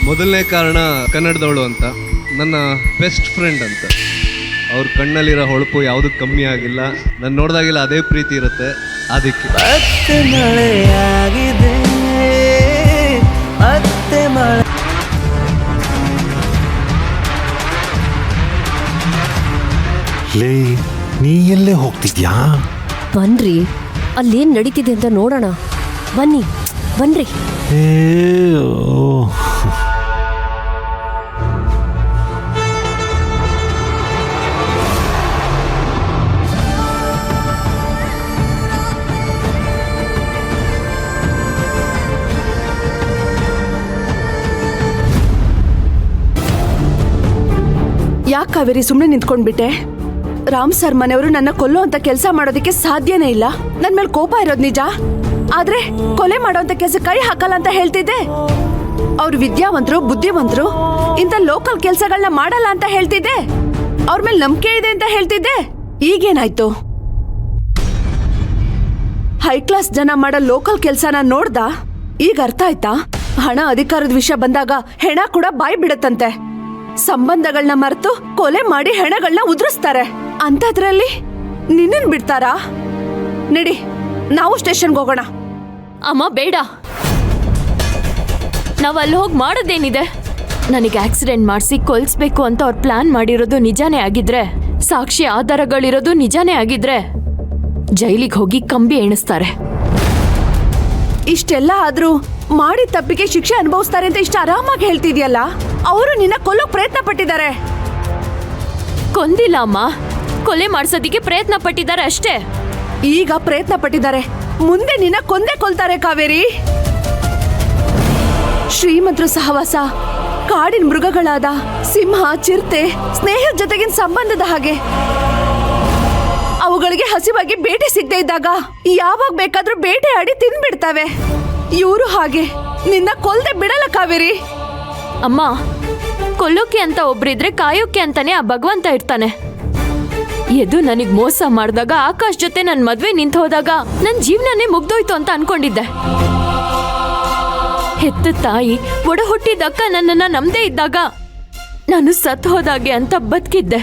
ಮೊದಲನೇ ಕಾರಣ ಕನ್ನಡದವಳು ಅಂತ, ನನ್ನ ಬೆಸ್ಟ್ ಫ್ರೆಂಡ್ ಅಂತ. ಅವ್ರ ಕಣ್ಣಲ್ಲಿರೋ ಹೊಳಪು ಯಾವುದೂ ಕಮ್ಮಿ ಆಗಿಲ್ಲ. ನಾನು ನೋಡಿದಾಗೆಲ್ಲ ಅದೇ ಪ್ರೀತಿ ಇರುತ್ತೆ. ಅದಕ್ಕೆ ಲೇ, ನೀ ಎಲ್ಲೇ ಹೋಗ್ತಿದ್ಯಾ? ಬನ್ರಿ, ಅಲ್ಲೇನ್ ನಡೀತಿದೆ ಅಂತ ನೋಡೋಣ. ಬನ್ನಿ ಬನ್ರಿ. ಯಾಕೆ ಕಾವೇರಿ ಸುಮ್ಮನೆ ನಿಂತ್ಕೊಂಡ್ಬಿಟ್ಟೆ? ರಾಮ್ ಸರ್ ಮನೆಯವರು ನನ್ನ ಕೊಲ್ಲೋ ಅಂತ ಕೆಲಸ ಮಾಡೋದಕ್ಕೆ ಸಾಧ್ಯನೇ ಇಲ್ಲ. ನನ್ ಮೇಲೆ ಕೋಪ ಇರೋದು ನಿಜ, ಆದ್ರೆ ಕೊಲೆ ಮಾಡೋಂತ ಕೆಲಸ ಕೈ ಹಾಕಲ್ಲ ಅಂತ ಹೇಳ್ತಿದ್ದೆ. ಅವ್ರು ವಿದ್ಯಾವಂತರು, ಬುದ್ಧಿವಂತರು, ಇಂಥ ಲೋಕಲ್ ಕೆಲಸಗಳನ್ನ ಮಾಡಲ್ಲ ಅಂತ ಹೇಳ್ತಿದ್ದೆ. ಅವ್ರ ಮೇಲೆ ನಂಬಿಕೆ ಇದೆ ಅಂತ ಹೇಳ್ತಿದ್ದೆ. ಈಗೇನಾಯ್ತು? ಹೈ ಕ್ಲಾಸ್ ಜನ ಮಾಡೋ ಲೋಕಲ್ ಕೆಲಸನ ನೋಡ್ದ? ಈಗ ಅರ್ಥ ಆಯ್ತಾ? ಹಣ ಅಧಿಕಾರದ ವಿಷಯ ಬಂದಾಗ ಹೆಣ ಕೂಡ ಬಾಯಿ ಬಿಡತ್ತಂತೆ. ಸಂಬಂಧಗಳನ್ನ ಮರೆತು ಕೊಲೆ ಮಾಡಿ ಹೆಣಗಳನ್ನ ಉದುರಿಸ್ತಾರೆ. ಅಂತದ್ರಲ್ಲಿ ನಿನ್ನನ್ ಬಿಡ್ತಾರಾ? ನಡಿ, ನಾವು ಸ್ಟೇಷನ್ಗೆ ಹೋಗೋಣ. ಅಮ್ಮ ಬೇಡ, ನಾವ್ ಅಲ್ಲಿ ಹೋಗಿ ಮಾಡೋದೇನಿದೆ? ನನಗೆ ಆಕ್ಸಿಡೆಂಟ್ ಮಾಡಿಸಿ ಕೊಲ್ಸ್ಬೇಕು ಅಂತ ಅವ್ರು ಪ್ಲಾನ್ ಮಾಡಿರೋದು ನಿಜಾನೇ ಆಗಿದ್ರೆ, ಸಾಕ್ಷಿ ಆಧಾರಗಳಿರೋದು ನಿಜಾನೇ ಆಗಿದ್ರೆ, ಜೈಲಿಗೆ ಹೋಗಿ ಕಂಬಿ ಎಣಿಸ್ತಾರೆ. ಇಷ್ಟೆಲ್ಲ ಆದ್ರೂ ಮಾಡಿ ತಪ್ಪಿಗೆ ಶಿಕ್ಷೆ ಅನುಭವಿಸ್ತಾರೆ ಅಂತ ಇಷ್ಟ ಆರಾಮಾಗಿ ಹೇಳ್ತಿದ್ಯಲ್ಲ. ಅವರು ನಿನ್ನ ಕೊಲ್ಲೋಕ್ ಪ್ರಯತ್ನ ಪಟ್ಟಿದ್ದಾರೆ. ಕೊಂದಿಲ್ಲ ಅಮ್ಮ, ಕೊಲೆ ಮಾಡ್ಸೋದಿಕ್ಕೆ ಪ್ರಯತ್ನ ಪಟ್ಟಿದ್ದಾರೆ ಅಷ್ಟೇ. ಈಗ ಪ್ರಯತ್ನ ಪಟ್ಟಿದ್ದಾರೆ, ಮುಂದೆ ನಿನ್ನ ಕೊಂದೇ ಕೊಲ್ತಾರೆ ಕಾವೇರಿ. ಶ್ರೀಮಂತರ ಸಹವಾಸ ಕಾಡಿನ ಮೃಗಗಳಾದ ಸಿಂಹ, ಚಿರತೆ, ಸ್ನೇಹದ ಜೊತೆಗಿನ ಸಂಬಂಧದ ಹಾಗೆ. ಅವುಗಳಿಗೆ ಹಸಿವಾಗಿ ಬೇಟೆ ಸಿಗದೆ ಇದ್ದಾಗ ಯಾವಾಗ ಬೇಕಾದ್ರೂ ಬೇಟೆ ಆಡಿ ತಿನ್ಬಿಡ್ತವೆ. ಇವರು ಹಾಗೆ ನಿನ್ನ ಕೊಲ್ದೆ ಬಿಡಲ್ಲ ಕಾವೇರಿ. ಅಮ್ಮ, ಕೊಲ್ಲೋಕೆ ಅಂತ ಒಬ್ರಿದ್ರೆ ಕಾಯೋಕೆ ಅಂತಾನೆ ಆ ಭಗವಂತ ಇರ್ತಾನೆ. ಎದು ನನಗ್ ಮೋಸ ಮಾಡಿದಾಗ, ಆಕಾಶ್ ಜೊತೆ ನನ್ ಮದ್ವೆ ನಿಂತ ಹೋದಾಗ ನನ್ ಜೀವನನೇ ಮುಗ್ದೋಯ್ತು ಅಂತ ಅನ್ಕೊಂಡಿದ್ದೆ. ಹೆತ್ತ ತಾಯಿ, ಒಡ ಹುಟ್ಟಿದಕ್ಕ ನನ್ನನ್ನ ನಂಬದೇ ಇದ್ದಾಗ ನಾನು ಸತ್ ಹೋದಾಗೆ ಅಂತ ಬದುಕಿದ್ದೆ.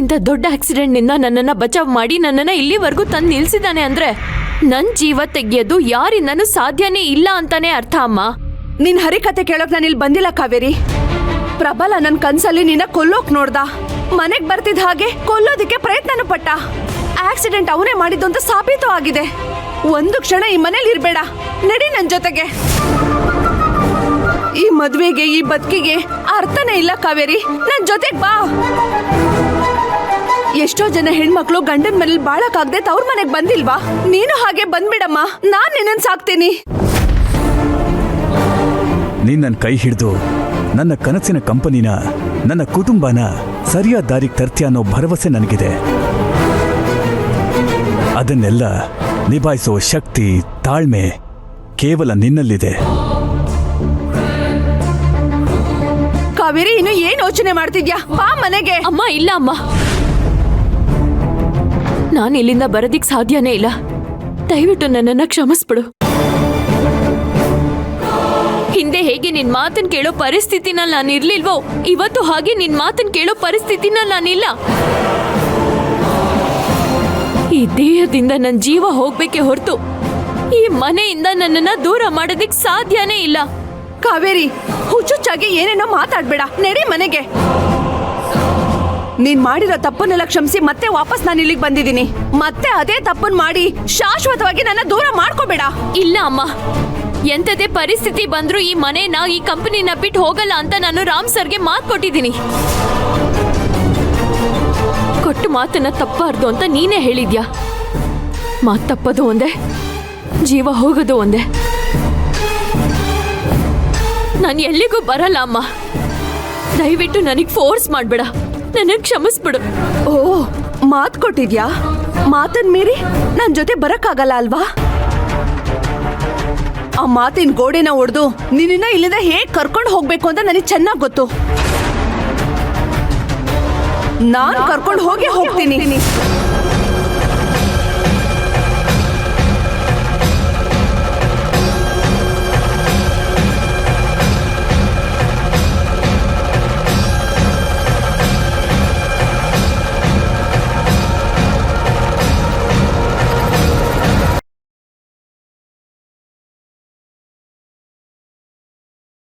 ಇಂಥ ದೊಡ್ಡ ಆಕ್ಸಿಡೆಂಟ್ ನಿಂದ ನನ್ನನ್ನ ಬಚಾವ್ ಮಾಡಿ ನನ್ನನ್ನ ಇಲ್ಲಿವರೆಗೂ ತಂದು ನಿಲ್ಸಿದಾನೆ ಅಂದ್ರೆ ನನ್ ಜೀವ ತೆಗೆಯೋದು ಯಾರಿಂದನೂ ಸಾಧ್ಯನೇ ಇಲ್ಲ ಅಂತಾನೆ ಅರ್ಥ ಅಮ್ಮ. ನಿನ್ ಹರಿಕತೆ ಕೇಳೋಕ್ ನಾನು ಇಲ್ಲಿ ಬಂದಿಲ್ಲ ಕಾವೇರಿ. ಪ್ರಬಲ ನನ್ ಕನ್ಸಲ್ಲಿ ನಿನ್ನ ಕೊಲ್ಲೋಕ್ ನೋಡ್ದ. ಮನೆಗ್ ಬರ್ತಿದ್ ಹಾಗೆ ಕೊಲ್ಲೋದಿಕ್ಕೆ ಪ್ರಯತ್ನನೂ ಪಟ್ಟ. ಆಕ್ಸಿಡೆಂಟ್ ಅವನೇ ಮಾಡಿದ್ದು ಅಂತ ಸಾಬೀತು ಆಗಿದೆ. ಒಂದು ಕ್ಷಣ ಈ ಮನೇಲಿ ಇರ್ಬೇಡ, ನಡಿ ನನ್ ಜೊತೆಗೆ. ಈ ಮದ್ವೆಗೆ, ಈ ಬದುಕಿಗೆ ಅರ್ಥನೇ ಇಲ್ಲ ಕಾವೇರಿ. ನನ್ ಜೊತೆಗ್ ಬಾ. ಎಷ್ಟೋ ಜನ ಹೆಣ್ಮಕ್ಳು ಗಂಡನ ಮನೇಲಿ ಬಾಳಕ್ಕಾಗದೆ ತವ್ರ ಮನೆಗ್ ಬಂದಿಲ್ವಾ? ನೀನು ಹಾಗೆ ಬಂದ್ಬಿಡಮ್ಮ, ನಾನ್ ನಿನ್ನನ್ ಸಾಕ್ತೀನಿ. ನೀನ್ ನನ್ನ ಕೈ ಹಿಡಿದು ನನ್ನ ಕನಸಿನ ಕಂಪನಿನ, ನನ್ನ ಕುಟುಂಬನ ಸರಿಯಾದ ದಾರಿಗೆ ತರ್ತೀಯ ಅನ್ನೋ ಭರವಸೆ ನನಗಿದೆ. ಅದನ್ನೆಲ್ಲ ನಿಭಾಯಿಸುವ ಶಕ್ತಿ, ತಾಳ್ಮೆ ಕೇವಲ ನಿನ್ನಲ್ಲಿದೆ. ಕಾವೇರಿ, ಇನ್ನು ಏನ್ ಯೋಚನೆ ಮಾಡ್ತಿದ್ಯಾ? ಬಾ ಮನೆಗೆ. ಅಮ್ಮ ಇಲ್ಲ ಅಮ್ಮ, ನಾನು ಇಲ್ಲಿಂದ ಬರೋದಿಕ್ ಸಾಧ್ಯನೇ ಇಲ್ಲ. ದಯವಿಟ್ಟು ನನ್ನನ್ನ ಕ್ಷಮಿಸ್ಬಿಡು. ಹಿಂದೆ ಹೇಗೆ ನಿನ್ ಮಾತನ್ ಕೇಳೋ ಪರಿಸ್ಥಿತಿನಲ್ಲಿ ನಾನು ಇರ್ಲಿಲ್ವೋ, ಇವತ್ತು ಹಾಗೆ ನಿನ್ ಮಾತನ್ ಕೇಳೋ ಪರಿಸ್ಥಿತಿನಲ್ಲಿ ನಾನಿಲ್ಲ. ಈ ದೇಹದಿಂದ ನನ್ನ ಜೀವ ಹೋಗ್ಬೇಕೆ ಹೊರತು ಈ ಮನೆಯಿಂದ ನನ್ನನ್ನ ದೂರ ಮಾಡೋದಿಕ್ ಸಾಧ್ಯನೇ ಇಲ್ಲ. ಕಾವೇರಿ, ಹುಚ್ಚುಚ್ಚಾಗಿ ಏನೇನೋ ಮಾತಾಡ್ಬೇಡ, ನಡಿ ಮನೆಗೆ. ನೀನ್ ಮಾಡಿರೋ ತಪ್ಪನ್ನೆಲ್ಲ ಕ್ಷಮಿಸಿ ಮತ್ತೆ ವಾಪಸ್ ನಾನು ಇಲ್ಲಿಗೆ ಬಂದಿದ್ದೀನಿ. ಮತ್ತೆ ಅದೇ ತಪ್ಪನ್ ಮಾಡಿ ಶಾಶ್ವತವಾಗಿ ನನ್ನ ದೂರ ಮಾಡ್ಕೋಬೇಡ. ಇಲ್ಲ ಅಮ್ಮ, ಎಂತದೇ ಪರಿಸ್ಥಿತಿ ಬಂದ್ರೂ ಈ ಮನೆನ, ಈ ಕಂಪನಿನ ಬಿಟ್ಟು ಹೋಗಲ್ಲ ಅಂತ ನಾನು ರಾಮ್ ಸರ್ಗೆ ಮಾತು ಕೊಟ್ಟಿದ್ದೀನಿ. ಕೊಟ್ಟು ಮಾತನ್ನ ತಪ್ಪಾರ್ದು ಅಂತ ನೀನೇ ಹೇಳಿದ್ಯಾ. ಮಾತು ತಪ್ಪದು ಒಂದೇ, ಜೀವ ಹೋಗೋದು ಒಂದೇ. ನಾನು ಎಲ್ಲಿಗೂ ಬರಲ್ಲ ಅಮ್ಮ. ದಯವಿಟ್ಟು ನನಗೆ ಫೋರ್ಸ್ ಮಾಡ್ಬೇಡ, ನನಗೆ ಕ್ಷಮಿಸ್ಬಿಡು. ಓ, ಮಾತ್ ಕೊಟ್ಟಿದ್ಯಾ? ಮಾತನ್ ಮೀರಿ ನನ್ ಜೊತೆ ಬರಕ್ಕಾಗಲ್ಲ ಅಲ್ವಾ? ಆ ಮಾತಿನ ಗೋಡೆನ ಒಡೆದು ನಿನ್ನ ಇಲ್ಲಿಂದ ಹೇಗ್ ಕರ್ಕೊಂಡು ಹೋಗ್ಬೇಕು ಅಂತ ನನಗೆ ಚೆನ್ನಾಗ್ ಗೊತ್ತು. ನಾನ್ ಕರ್ಕೊಂಡು ಹೋಗಿ ಹೋಗ್ತೀನಿ.